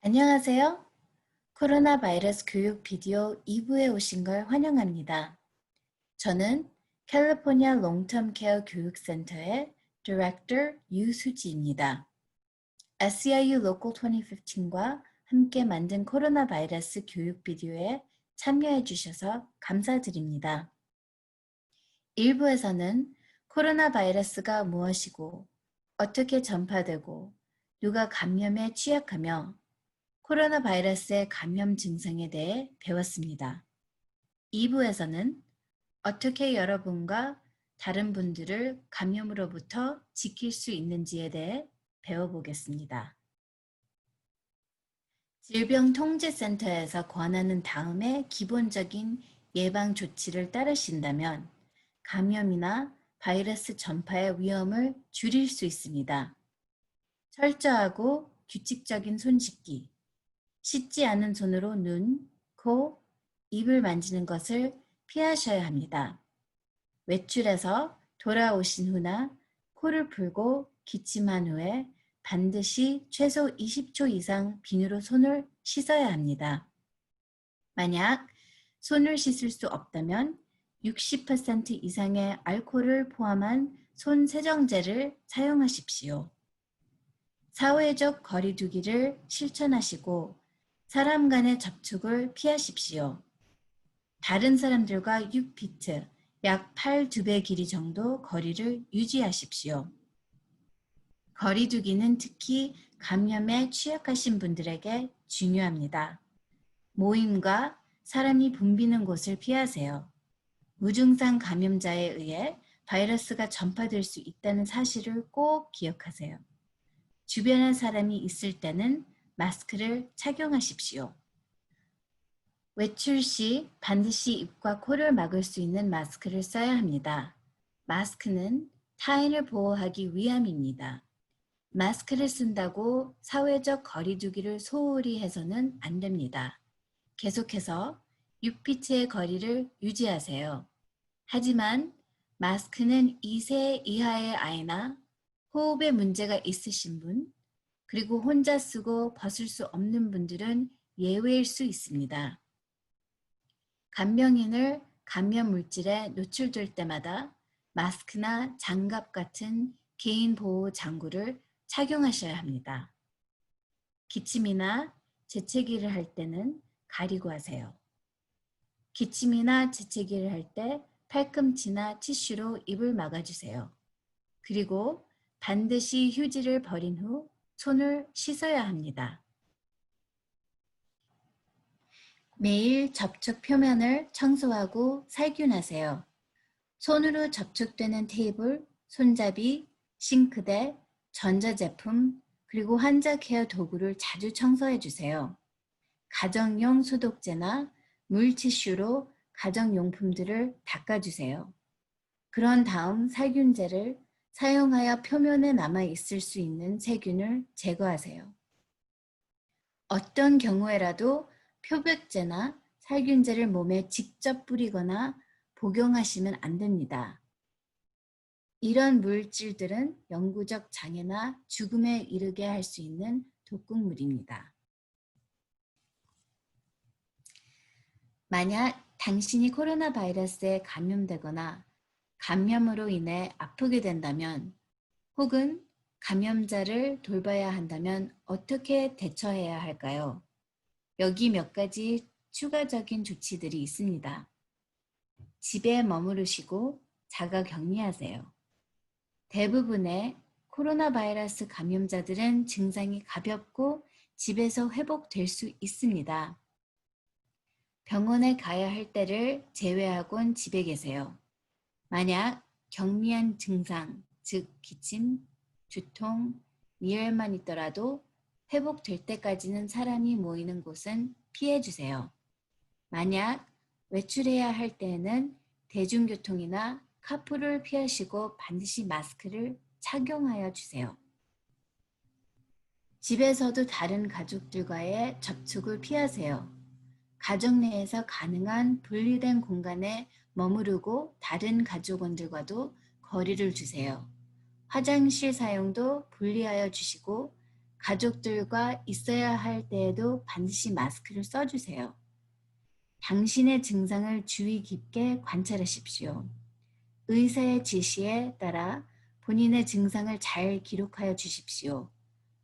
안녕하세요. 코로나 바이러스 교육 비디오 2부에 오신 걸 환영합니다. 저는 캘리포니아 롱텀 케어 교육센터의 디렉터 유수지입니다. SEIU Local 2015과 함께 만든 코로나 바이러스 교육 비디오에 참여해 주셔서 감사드립니다. 1부에서는 코로나 바이러스가 무엇이고 어떻게 전파되고 누가 감염에 취약하며 코로나 바이러스의 감염 증상에 대해 배웠습니다. 2부에서는 어떻게 여러분과 다른 분들을 감염으로부터 지킬 수 있는지에 대해 배워보겠습니다. 질병통제센터에서 권하는 다음에 기본적인 예방 조치를 따르신다면 감염이나 바이러스 전파의 위험을 줄일 수 있습니다. 철저하고 규칙적인 손 씻기, 씻지 않은 손으로 눈, 코, 입을 만지는 것을 피하셔야 합니다. 외출해서 돌아오신 후나 코를 풀고 기침한 후에 반드시 최소 20초 이상 비누로 손을 씻어야 합니다. 만약 손을 씻을 수 없다면 60% 이상의 알코올을 포함한 손 세정제를 사용하십시오. 사회적 거리 두기를 실천하시고 사람 간의 접촉을 피하십시오. 다른 사람들과 6피트, 약 8-2배 길이 정도 거리를 유지하십시오. 거리 두기는 특히 감염에 취약하신 분들에게 중요합니다. 모임과 사람이 붐비는 곳을 피하세요. 무증상 감염자에 의해 바이러스가 전파될 수 있다는 사실을 꼭 기억하세요. 주변에 사람이 있을 때는 마스크를 착용하십시오. 외출 시 반드시 입과 코를 막을 수 있는 마스크를 써야 합니다. 마스크는 타인을 보호하기 위함입니다. 마스크를 쓴다고 사회적 거리 두기를 소홀히 해서는 안 됩니다. 계속해서 6피트의 거리를 유지하세요. 하지만 마스크는 2세 이하의 아이나 호흡에 문제가 있으신 분, 그리고 혼자 쓰고 벗을 수 없는 분들은 예외일 수 있습니다. 간병인을 감염 물질에 노출될 때마다 마스크나 장갑 같은 개인 보호 장구를 착용하셔야 합니다. 기침이나 재채기를 할 때는 가리고 하세요. 기침이나 재채기를 할 때 팔꿈치나 티슈로 입을 막아주세요. 그리고 반드시 휴지를 버린 후 손을 씻어야 합니다. 매일 접촉 표면을 청소하고 살균하세요. 손으로 접촉되는 테이블, 손잡이, 싱크대, 전자제품, 그리고 환자 케어 도구를 자주 청소해 주세요. 가정용 소독제나 물티슈로 가정용품들을 닦아주세요. 그런 다음 살균제를 사용하여 표면에 남아있을 수 있는 세균을 제거하세요. 어떤 경우에라도 표백제나 살균제를 몸에 직접 뿌리거나 복용하시면 안 됩니다. 이런 물질들은 영구적 장애나 죽음에 이르게 할 수 있는 독극물입니다. 만약 당신이 코로나 바이러스에 감염되거나 감염으로 인해 아프게 된다면 혹은 감염자를 돌봐야 한다면 어떻게 대처해야 할까요? 여기 몇 가지 추가적인 조치들이 있습니다. 집에 머무르시고 자가 격리하세요. 대부분의 코로나 바이러스 감염자들은 증상이 가볍고 집에서 회복될 수 있습니다. 병원에 가야 할 때를 제외하곤 집에 계세요. 만약 경미한 증상, 즉 기침, 두통, 미열만 있더라도 회복될 때까지는 사람이 모이는 곳은 피해주세요. 만약 외출해야 할 때에는 대중교통이나 카풀을 피하시고 반드시 마스크를 착용하여 주세요. 집에서도 다른 가족들과의 접촉을 피하세요. 가정 내에서 가능한 분리된 공간에 머무르고 다른 가족원들과도 거리를 두세요. 화장실 사용도 분리하여 주시고 가족들과 있어야 할 때에도 반드시 마스크를 써주세요. 당신의 증상을 주의 깊게 관찰하십시오. 의사의 지시에 따라 본인의 증상을 잘 기록하여 주십시오.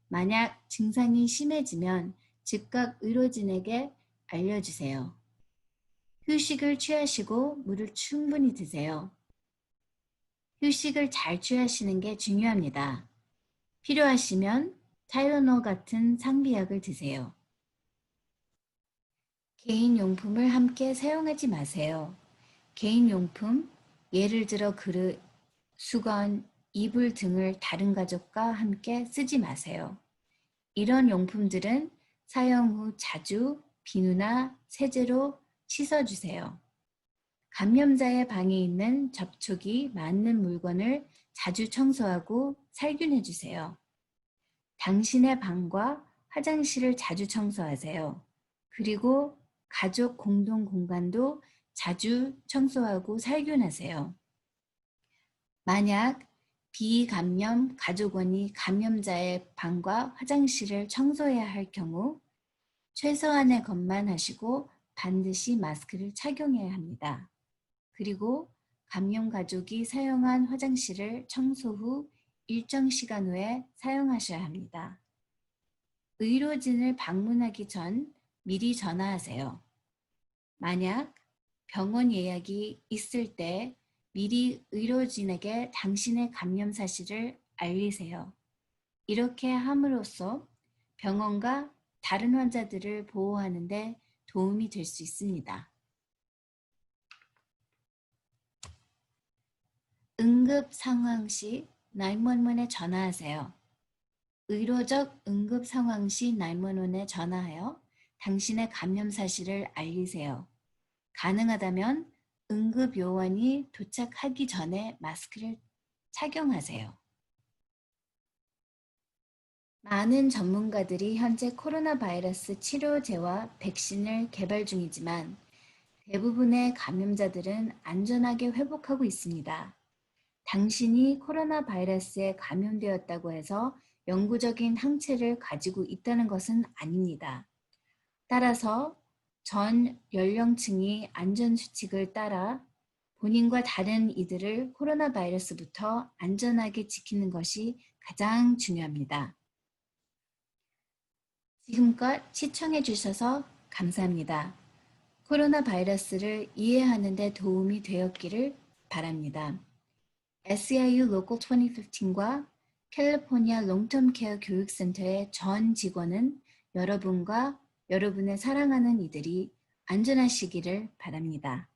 만약 증상이 심해지면 즉각 의료진에게 알려주세요. 휴식을 취하시고 물을 충분히 드세요. 휴식을 잘 취하시는 게 중요합니다. 필요하시면 타이레놀 같은 상비약을 드세요. 개인용품을 함께 사용하지 마세요. 개인용품, 예를 들어 그릇, 수건, 이불 등을 다른 가족과 함께 쓰지 마세요. 이런 용품들은 사용 후 자주 비누나 세제로 씻어주세요. 감염자의 방에 있는 접촉이 많은 물건을 자주 청소하고 살균해주세요. 당신의 방과 화장실을 자주 청소하세요. 그리고 가족 공동 공간도 자주 청소하고 살균하세요. 만약 비감염 가족원이 감염자의 방과 화장실을 청소해야 할 경우 최소한의 것만 하시고 반드시 마스크를 착용해야 합니다. 그리고 감염 가족이 사용한 화장실을 청소 후 일정 시간 후에 사용하셔야 합니다. 의료진을 방문하기 전 미리 전화하세요. 만약 병원 예약이 있을 때 미리 의료진에게 당신의 감염 사실을 알리세요. 이렇게 함으로써 병원과 다른 환자들을 보호하는 데 도움이 될 수 있습니다. 응급 상황 시 911에 전화하세요. 의료적 응급 상황 시 911에 전화하여 당신의 감염 사실을 알리세요. 가능하다면 응급 요원이 도착하기 전에 마스크를 착용하세요. 많은 전문가들이 현재 코로나 바이러스 치료제와 백신을 개발 중이지만 대부분의 감염자들은 안전하게 회복하고 있습니다. 당신이 코로나 바이러스에 감염되었다고 해서 영구적인 항체를 가지고 있다는 것은 아닙니다. 따라서 전 연령층이 안전수칙을 따라 본인과 다른 이들을 코로나 바이러스부터 안전하게 지키는 것이 가장 중요합니다. 지금껏 시청해 주셔서 감사합니다. 코로나 바이러스를 이해하는 데 도움이 되었기를 바랍니다. SEIU Local 2015과 캘리포니아 롱텀 케어 교육센터의 전 직원은 여러분과 여러분의 사랑하는 이들이 안전하시기를 바랍니다.